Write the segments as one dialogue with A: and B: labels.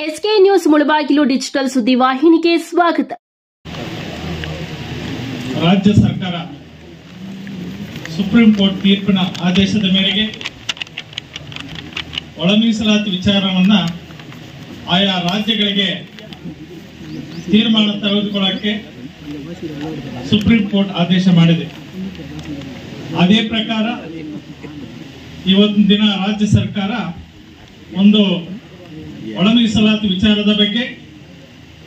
A: SK news Mulbagal digital ಸುದ್ದಿವಾಹಿನಿಗೆ ಸ್ವಾಗತ.
B: ರಾಜ್ಯ ಸರ್ಕಾರ ಸುಪ್ರೀಂ ಕೋರ್ಟ್ ತೀರ್ಪಿನ ಆದೇಶದ ಮೇರೆಗೆ ಒಳ ಮೀಸಲಾತಿ ವಿಚಾರವನ್ನ ಆಯಾ ರಾಜ್ಯಗಳಿಗೆ ತೀರ್ಮಾನ ತೆಗೆದುಕೊಳ್ಳಕ್ಕೆ ಸುಪ್ರೀಂ ಕೋರ್ಟ್ ಆದೇಶ ಮಾಡಿದೆ. ಅದೇ ಪ್ರಕಾರ ಇವತ್ತಿನ ದಿನ ರಾಜ್ಯ ಸರ್ಕಾರ ಒಂದು ಒಳ ಮೀಸಲಾತಿ ವಿಚಾರದ ಬಗ್ಗೆ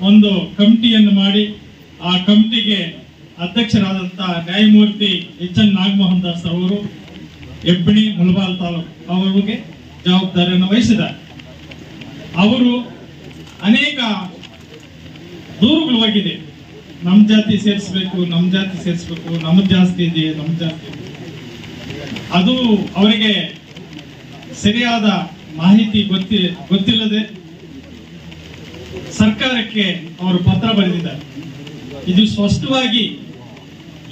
B: ಒಂದು ಕಮಿಟಿಯನ್ನು ಮಾಡಿ ಆ ಕಮಿಟಿಗೆ ಅಧ್ಯಕ್ಷರಾದಂತಹ ನ್ಯಾಯಮೂರ್ತಿ ಎಚ್.ಎನ್. ನಾಗಮೋಹನ್ ದಾಸ್ ಅವರು ಹೆಬ್ಬಿಣಿ ಮುಳಬಾಲ್ ತಾಲೂಕು ಅವರಿಗೆ ಜವಾಬ್ದಾರಿಯನ್ನು ವಹಿಸಿದ್ದಾರೆ. ಅವರು ಅನೇಕ ದೂರುಗಳು ಹೋಗಿದೆ. ನಮ್ಮ ಜಾತಿ ಸೇರಿಸಬೇಕು, ನಮ್ಮ ಜಾತಿ ಸೇರಿಸಬೇಕು, ನಮ್ಮದು ಜಾಸ್ತಿ ಇದೆ, ನಮ್ಮ ಜಾಸ್ತಿ ಇದೆ. ಅದು ಅವರಿಗೆ ಸರಿಯಾದ ಮಾಹಿತಿ ಗೊತ್ತಿಲ್ಲದೆ ಸರ್ಕಾರಕ್ಕೆ ಅವರು ಪತ್ರ ಬರೆದಿದ್ದಾರೆ. ಇದು ಸ್ಪಷ್ಟವಾಗಿ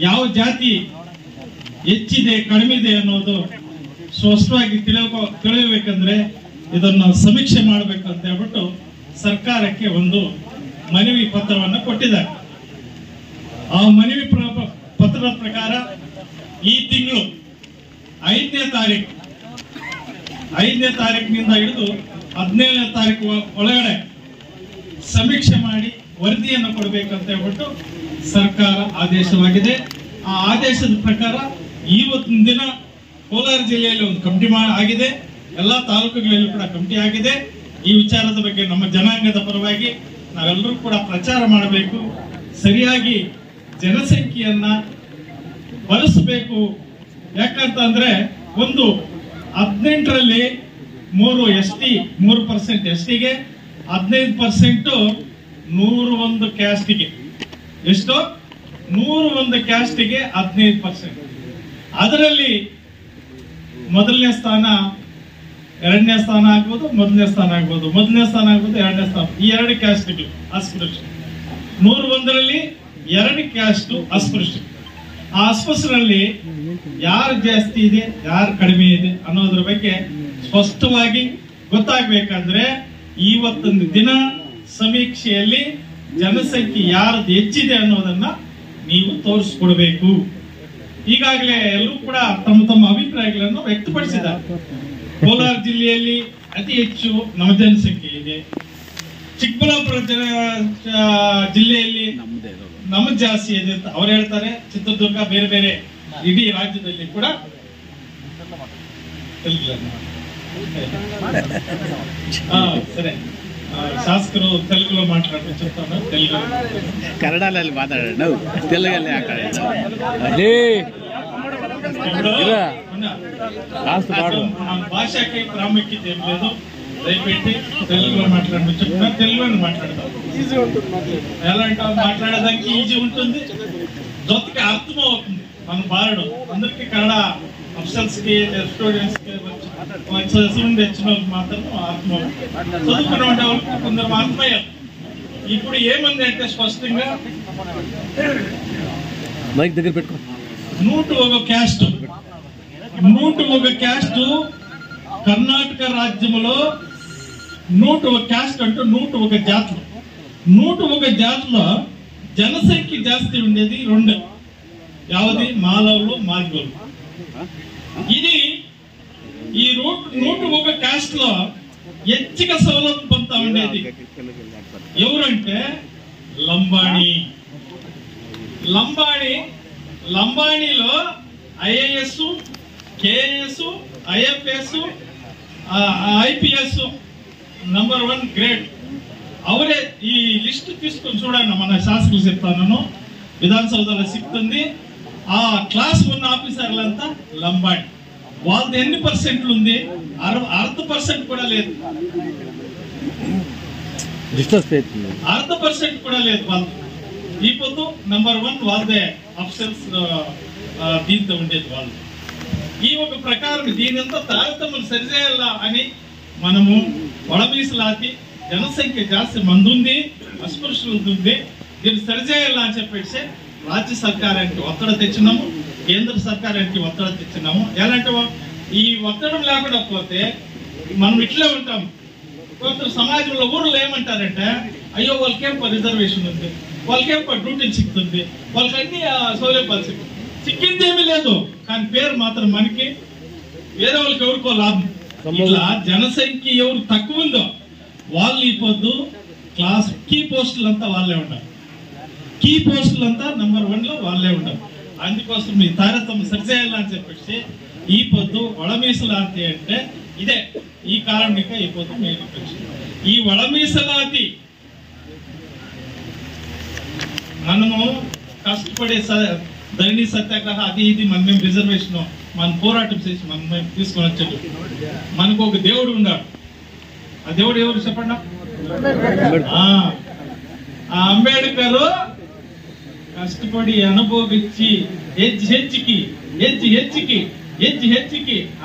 B: ಯಾವ ಜಾತಿ ಹೆಚ್ಚಿದೆ ಕಡಿಮೆ ಇದೆ ಅನ್ನೋದು ಸ್ಪಷ್ಟವಾಗಿ ತಿಳಿಯಬೇಕಂದ್ರೆ ಇದನ್ನು ಸಮೀಕ್ಷೆ ಮಾಡಬೇಕು ಅಂತ ಹೇಳ್ಬಿಟ್ಟು ಸರ್ಕಾರಕ್ಕೆ ಒಂದು ಮನವಿ ಪತ್ರವನ್ನು ಕೊಟ್ಟಿದ್ದಾರೆ. ಆ ಮನವಿ ಪತ್ರದ ಪ್ರಕಾರ ಈ ತಿಂಗಳು 5ನೇ ತಾರೀಕಿನಿಂದ ಹಿಡಿದು 17ನೇ ತಾರೀಕು ಒಳಗಡೆ ಸಮೀಕ್ಷೆ ಮಾಡಿ ವರದಿಯನ್ನು ಕೊಡಬೇಕಂತ ಹೇಳ್ಬಿಟ್ಟು ಸರ್ಕಾರ ಆದೇಶವಾಗಿದೆ. ಆ ಆದೇಶದ ಪ್ರಕಾರ ಇವತ್ತಿನ ದಿನ ಕೋಲಾರ ಜಿಲ್ಲೆಯಲ್ಲಿ ಒಂದು ಕಮಿಟಿ ಆಗಿದೆ. ಎಲ್ಲಾ ತಾಲೂಕುಗಳಲ್ಲೂ ಕೂಡ ಕಮಿಟಿ ಆಗಿದೆ. ಈ ವಿಚಾರದ ಬಗ್ಗೆ ನಮ್ಮ ಜನಾಂಗದ ಪರವಾಗಿ ನಾವೆಲ್ಲರೂ ಕೂಡ ಪ್ರಚಾರ ಮಾಡಬೇಕು. ಸರಿಯಾಗಿ ಜನಸಂಖ್ಯೆಯನ್ನ ಬಳಸಬೇಕು. ಯಾಕಂತಂದ್ರೆ ಒಂದು 18ರಲ್ಲಿ 3% ಎಸ್ಟಿಗೆ 15% 101 ಕ್ಯಾಸ್ಟ್ಗೆ. ಎಷ್ಟು? 101 ಕ್ಯಾಸ್ಟ್ಗೆ 15%. ಅದರಲ್ಲಿ ಮೊದಲನೇ ಸ್ಥಾನ, 2ನೇ ಸ್ಥಾನ ಆಗ್ಬೋದು, ಮೊದಲನೇ ಸ್ಥಾನ ಆಗ್ಬೋದು, ಮೊದಲನೇ ಸ್ಥಾನ ಆಗ್ಬೋದು, 2ನೇ ಸ್ಥಾನ, ಈ 2 ಕ್ಯಾಸ್ಟ್ಗಳು ಅಸ್ಪೃಶ್ಯ. 101ರಲ್ಲಿ 2 ಕ್ಯಾಸ್ಟ್ ಅಸ್ಪೃಶ್ಯ. ಆ ಅಸ್ಪೃಶ್ಯರಲ್ಲಿ ಯಾರು ಜಾಸ್ತಿ ಇದೆ, ಯಾರು ಕಡಿಮೆ ಇದೆ ಅನ್ನೋದ್ರ ಬಗ್ಗೆ ಸ್ಪಷ್ಟವಾಗಿ ಗೊತ್ತಾಗ್ಬೇಕಂದ್ರೆ ಇವತ್ತೊಂದು ದಿನ ಸಮೀಕ್ಷೆಯಲ್ಲಿ ಜನಸಂಖ್ಯೆ ಯಾರದು ಹೆಚ್ಚಿದೆ ಅನ್ನೋದನ್ನ ನೀವು ತೋರಿಸ್ಕೊಡ್ಬೇಕು. ಈಗಾಗಲೇ ಎಲ್ಲರೂ ಕೂಡ ತಮ್ಮ ತಮ್ಮ ಅಭಿಪ್ರಾಯಗಳನ್ನು ವ್ಯಕ್ತಪಡಿಸಿದ್ದಾರೆ. ಕೋಲಾರ ಜಿಲ್ಲೆಯಲ್ಲಿ ಅತಿ ಹೆಚ್ಚು ನಮ್ಮ ಜನಸಂಖ್ಯೆ ಇದೆ. ಚಿಕ್ಕಬಳ್ಳಾಪುರ ಜಿಲ್ಲೆಯಲ್ಲಿ ನಮ್ಮದು ಜಾಸ್ತಿ ಇದೆ ಅಂತ ಅವ್ರು ಹೇಳ್ತಾರೆ. ಚಿತ್ರದುರ್ಗ, ಬೇರೆ ಬೇರೆ ಇಡೀ ರಾಜ್ಯದಲ್ಲಿ ಕೂಡ ಸರಿ ಶಾಸಕರು ತೆಲುಗುలో మాట్లాడుతూ చెప్తాను. తెలుగు
C: కన్నడలో మాట్లాడాడు, తెలుగులో
B: భాషకి ప్రాముఖ్యత ఏం లేదు. దయపెట్టి తెలుగులో మాట్లాడమని చెప్తున్నా. తెలుగులో మాట్లాడతాం. ఎలాంటి మాట్లాడడానికి ఈజీ ఉంటుంది, జೊತೆಗೆ అర్థం అవుతుంది. మన బారుడు అందరికి కన్నడ అఫీషియల్స్ కి, స్టూడెంట్స్ కి వచ్చిన మాత్రం అర్థం అవుతుంది. చదువుకునే వాళ్ళకి కొందరు అర్థమయ్యారు. ఇప్పుడు ఏముంది అంటే స్పష్టంగా 101 క్యాస్ట్ కర్ణాటక రాజ్యంలో 101 క్యాస్ట్ అంటూ 101 జాతులు. 101 జాతుల్లో జనసంఖ్య జాస్తి ఉండేది 2. యావది మాలవులు, మార్గోలు. ఇది ఈ 101 క్యాస్ట్ లో ಹೆಚ್ಚಿಗೆ ಸವಲತ್ತು ಬಂತ ఉండేది ఎవరంటే లంబాణిలో IAS, KAS, IFS, IPS number 1 grade. ಅವರೇ ఈ లిస్ట్ తీసుకొని చూడండి. మన శాసకులు చెప్తాను, విధానసౌధలో సిక్తుంది. ఆ క్లాస్ 1 ఆఫీసర్లంతా లంబాణి. వాళ్ళది ఎన్ని పర్సెంట్లు ఉంది? 1/2% కూడా లేదు. 1/2% కూడా లేదు వాళ్ళు. ఈ పొద్దు నంబర్ 1 వాళ్ళదే ఆఫీసర్స్ దీంతో ఉండేది వాళ్ళు. ఈ ఒక ప్రకారం దీనంతా తారతమ్యం సరిచేయాలా అని మనము ఒಳ మీಸಲಾತಿ ಜನಸಂಖ್ಯೆ ಜಾಸ್ತಿ మంది ఉంది, అస్పృశ్యులు ఉంది, దీన్ని సరిచేయాలా అని చెప్పేసి రాజ్య సర్కారానికి ఒత్తిడి తెచ్చినాము, కేంద్ర సర్కారానికి ఒత్తిడి తెచ్చినాము. ఎలాంటి ఈ ఒత్తిడి లేకుండా పోతే మనం ఇట్లే ఉంటాం. కొంత సమాజంలో ఊర్లో ఏమంటారంటే అయ్యో వాళ్ళకేం రిజర్వేషన్ ఉంది, వాళ్ళకేం డ్యూటీలు సిక్కుతుంది, వాళ్ళకి అన్ని సౌలభ్యాలు సిక్కింది ఏమీ లేదు, కానీ పేరు మాత్రం మనకి వేరే వాళ్ళకి ఎవరికో లాభం. ఇట్లా జనసంఖ్య ఎవరు తక్కువ ఉందో వాళ్ళు ఈ పొద్దు క్లాస్ కీ పోస్టులు అంతా వాళ్ళే ఉండాలి, కీ పోస్టులు అంతా నంబర్ 1 లో వాళ్ళే ఉండాలి. అందుకోసం మీ తారతమ్యం సరిచేయాలని చెప్పేసి ఈ పొద్దు వడమీసలాతి అంటే ఇదే ఈ కారణంగా ఈ పొద్దు మీరు ఈ వడమీసలాతి మనము కష్టపడే ధరణి సత్యాగ్రహ అది ఇది మనం రిజర్వేషన్ మనం పోరాటం చేసి మనం తీసుకొని వచ్చాడు. మనకు ఒక దేవుడు ఉన్నాడు, ఆ దేవుడు ఎవరు చెప్పండి? ఆ అంబేద్కర్ కష్టపడి అనుభవించి హెచ్చికి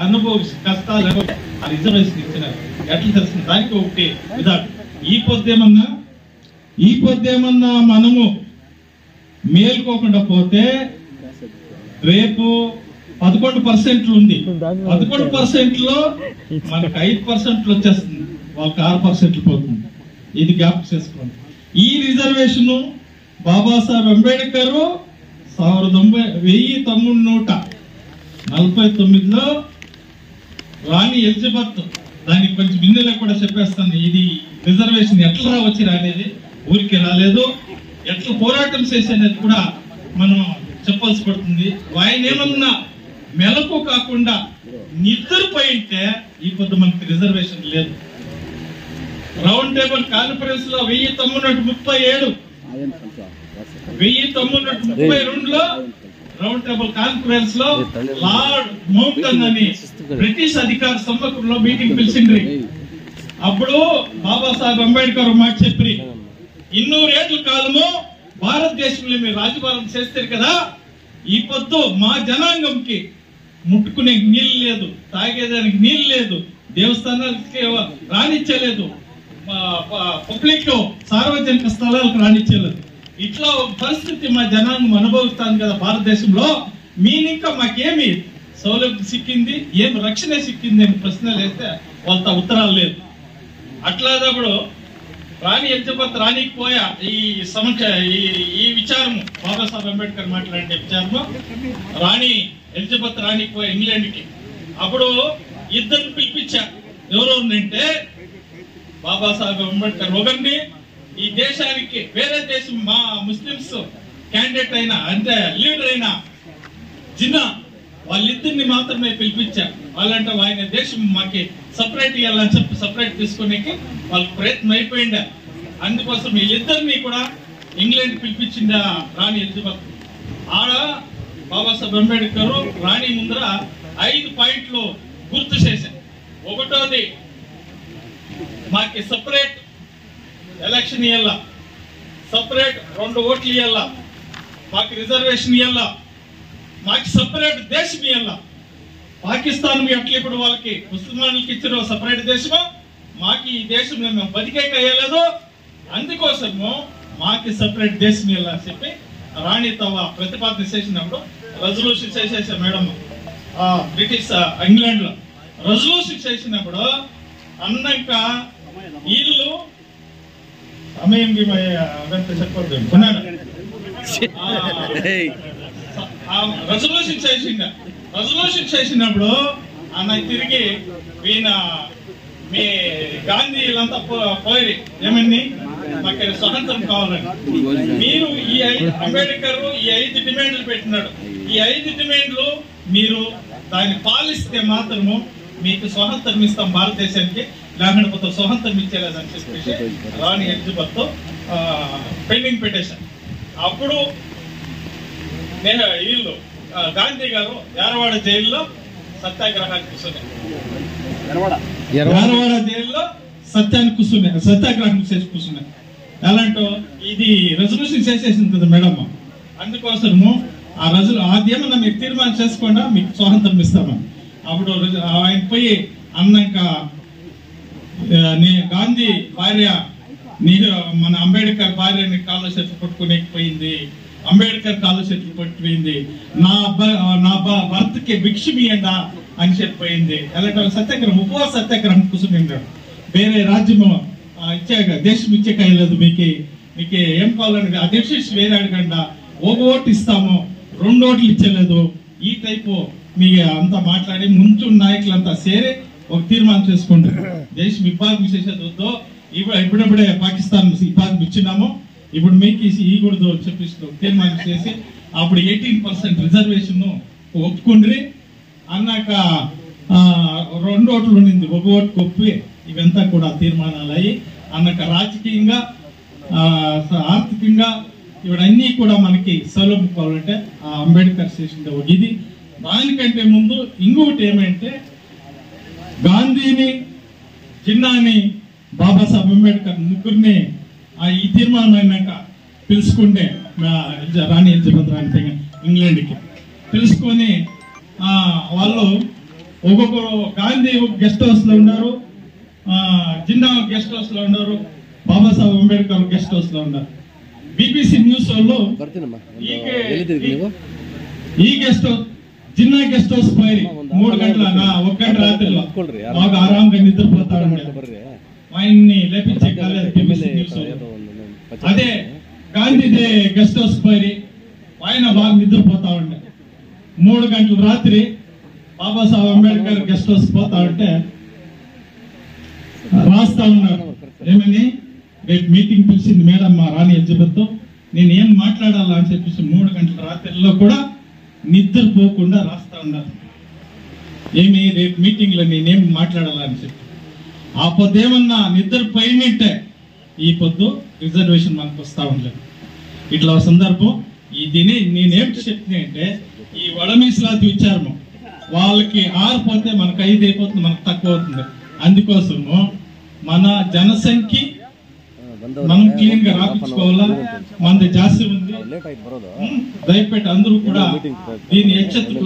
B: అనుభవించి కష్టాలు రిజర్వేషన్ ఇచ్చినారు. ఎట్లా తెలుస్తుంది దానికి ఒకటి విధానం. ఈ పొద్దేమన్నా మనము మేలుకోకుండా పోతే రేపు 11% ఉంది, 11% లో మనకు 5% వచ్చేస్తుంది, వాళ్ళకి 6% పోతుంది. ఇది జ్ఞాపకం చేసుకోండి. ఈ రిజర్వేషన్ బాబాసాహెబ్ అంబేద్కర్ 1949లో రాణి ఎలిజబెత్ దానికి కొంచెం బిన్నెలో కూడా చెప్పేస్తాను. ఇది రిజర్వేషన్ ఎట్లా వచ్చిరా అనేది ఊరికి రాలేదు, ఎట్లా పోరాటం చేసేది కూడా మనం చెప్పాల్సి పడుతుంది. ఆయన ఏమన్నా మెలకు కాకుండా నిద్రపోయింటే ఈ పొద్దు మనకి రిజర్వేషన్ లేదు. రౌండ్ టేబుల్ కాన్ఫరెన్స్ లో 1932లో రౌండ్ టేబుల్ కాన్ఫరెన్స్ లో లార్డ్ మౌంటన్ అని బ్రిటిష్ అధికార సమ్మేళనంలో మీటింగ్ పిలిచిండ్రి. అప్పుడు బాబాసాహెబ్ అంబేద్కర్ మాట చెప్పి 200 ఏళ్ల కాలము భారతదేశంలో మీరు రాజభారం చేస్తారు కదా, ఈ పొద్దు మా జనాంగంకి ముట్టుకునే నీళ్ళు లేదు, తాగేదానికి నీళ్ళు లేదు, దేవస్థానాలకి రానిచ్చలేదు, పబ్లిక్ సార్వజనిక స్థలాలకు రానిచ్చలేదు. ఇట్లా ఒక పరిస్థితి మా జనాంగం అనుభవిస్తాను కదా భారతదేశంలో, మీనింకా మాకేమి సౌలభ్యం సిక్కింది, ఏం రక్షణ సిక్కింది అని ప్రశ్నలు వేస్తే వాళ్ళతో ఉత్తరాలు లేదు. అట్లాదప్పుడు రాణి ఎలిజబెత్ రాణికి పోయా ఈ విచారము బాబాసాహెబ్ అంబేద్కర్ మాట్లాడే విచారము రాణి ఎలిజబెత్ రాణికి పోయా ఇంగ్లాండ్కి. అప్పుడు ఇద్దరిని పిలిపించా. ఎవరెవరినంటే బాబాసాహెబ్ అంబేద్కర్ ఒకరిని, ఈ దేశానికి వేరే దేశం మా ముస్లిమ్స్ క్యాండిడేట్ అయినా అంటే లీడర్ అయినా జిన్నా, వాళ్ళిద్దరిని మాత్రమే పిలిపించారు. వాళ్ళంటే ఆయన దేశం మాకి సపరేట్ ఇవ్వాలని చెప్పి సపరేట్ తీసుకునేకి వాళ్ళకి ప్రయత్నం అయిపోయిందా. అందుకోసం వీళ్ళిద్దరిని కూడా ఇంగ్లాండ్ పిలిపించిందా రాణి ఎలిజబెత్. ఆడ బాబాసాహెబ్ అంబేద్కర్ రాణి ముందర 5 పాయింట్లు గుర్తు చేశారు. ఒకటోది, మాకి సపరేట్ ఎలక్షన్ ఇవ్వాల, సపరేట్ 2 ఓట్లు ఇవ్వాల, మాకు రిజర్వేషన్ ఇవ్వాల, మాకు సపరేట్ దేశం ఇవ్వాల. పాకిస్తాన్ ఎట్లా ఇప్పుడు వాళ్ళకి ముస్లింలకు ఇచ్చారో సపరేట్ దేశము, మాకు ఈ దేశంలో మేము బతికేక అయ్యలేదు, అందుకోసము మాకు సపరేట్ దేశం ఇవ్వాలని చెప్పి రాణి తవ ప్రతిపాదన చేసినప్పుడు రెజల్యూషన్ చేసేసా మేడం. బ్రిటిష్ ఇంగ్లాండ్ లో రెజల్యూషన్ చేసినప్పుడు అన్నాక వీళ్ళు సమయం చెప్పద్దు రెజల్యూషన్ చేసినప్పుడు అన్న తిరిగి ఈయన మీ గాంధీ వీళ్ళంతా పోయి ఏమని మాకు స్వతంత్రం కావాలని. మీరు ఈ అంబేద్కర్ ఈ 5 డిమాండ్లు పెట్టినాడు. ఈ 5 డిమాండ్లు మీరు దాన్ని పాలిస్తే మాత్రము మీకు స్వతంత్రం ఇస్తాం భారతదేశానికి, లేకపోతే స్వతంత్రం ఇచ్చేలేదని చెప్పేసి రాణి ఎలిజబెత్ పెండింగ్ పెట్టేశారు. అప్పుడు వీళ్ళు గాంధీ గారు యారవాడ జైల్లో సత్యాగ్రహానికి కూర్చున్నారు. యారవాడ జైల్లో సత్యాగ్రహం చేసి కూర్చున్నారు. ఎలాంటో ఇది రెజల్యూషన్ చేసేసింది కదా మేడం, అందుకోసము అదేమన్నా మీరు తీర్మానం చేసుకోండా మీకు స్వాతంత్రం ఇస్తామని. అప్పుడు ఆయన పోయి అన్నాక గాంధీ భార్య మన అంబేద్కర్ భార్యని కాళ్ళ చేతులు పట్టుకునేకపోయింది, అంబేద్కర్ కాళ్ళ చేతులు పట్టుకుపోయింది, నా భర్తకి భిక్షమియండా అని చెప్పిపోయింది. అలాంటి సత్యాగ్రహం ఉపవాస సత్యాగ్రహం కూర్చున్నాడు. వేరే రాజ్యము ఇచ్చాక దేశం ఇచ్చే కాయలేదు మీకు ఏం కావాలని ఆ డెసిషన్ వేరే అడగండా ఒక ఓటు ఇస్తాము 2 ఓట్లు ఇచ్చలేదు ఈ టైపు మీ అంతా మాట్లాడి ముందు నాయకులంతా సేరే ఒక తీర్మానం చేసుకుంటారు దేశం విభాగం చేసేది వద్దు ఇప్పుడప్పుడే పాకిస్తాన్ విభాగం ఇచ్చినాము ఇప్పుడు మీకు ఇవ్వకూడదు అని చెప్పేసి తీర్మానం చేసి అప్పుడు 18% రిజర్వేషన్ ఒప్పుకుండ్రి అన్నాక 2 ఓట్లు ఉండింది 1 ఓటు ఒప్పి ఇవంతా కూడా తీర్మానాలు అయ్యి అన్నాక రాజకీయంగా ఆర్థికంగా ఇవన్నీ కూడా మనకి సౌలభ్యం కావాలంటే ఆ అంబేద్కర్ చేసిన ఇది దానికంటే ముందు ఇంకొకటి ఏమంటే గాంధీని జిన్నాని బాబాసాహెబ్ అంబేద్కర్ ముగ్గురిని ఈ తీర్మానం అయినాక పిలుచుకుంటే రాణి ఎలిజబెత్ రాణి ఇంగ్లాండ్కి పిలుచుకొని వాళ్ళు ఒక్కొక్కరు గాంధీ గెస్ట్ హౌస్ లో ఉన్నారు జిన్నా గెస్ట్ హౌస్ లో ఉన్నారు బాబాసాహెబ్ అంబేద్కర్ గెస్ట్ హౌస్ లో ఉన్నారు బీబీసీ న్యూస్ వాళ్ళు ఈ guest house Jinnah guest house పోయి 3 గంటల 1 గంట రాత్రిలో బాగా ఆరాంగా నిద్రపోతాడు ఆయన్ని లేపించే కాలేదు బీబీసీ న్యూస్ అదే గాంధీదే గెస్ట్ హౌస్ పోయి ఆయన బాగా నిద్రపోతా ఉండే 3 గంటల రాత్రి బాబాసాహెబ్ అంబేద్కర్ గెస్ట్ హౌస్ పోతా ఉంటే రాస్తా ఉన్నారు ఏమని రేపు మీటింగ్ పిలిచింది మేడం మా రాణి ఎలిజబెత్ నేను ఏం మాట్లాడాలా అని చెప్పేసి 3 గంటల రాత్రిలో కూడా నిద్రపోకుండా రాస్తా ఉన్నారు ఏమి రేపు మీటింగ్ లో నేనేం మాట్లాడాలా అని చెప్పి ఆ పొద్దు ఏమన్నా నిద్రపోయినట్టే ఈ పొద్దు రిజర్వేషన్ మనకు వస్తా ఉండలేదు ఇట్లా సందర్భం దీని నేనేం చెప్తున్నా అంటే ఈ వడమీసలాది విచారము వాళ్ళకి 6 పోతే మనకు 5 అయిపోతుంది మనకు తక్కువ అవుతుంది అందుకోసము మన జనసంఖ్య మనం క్లీన్ గా రాపించుకోవాలా మనది జాస్తి ఉంది దయపెట్టి అందరూ కూడా దీన్ని ఎచ్చెత్తు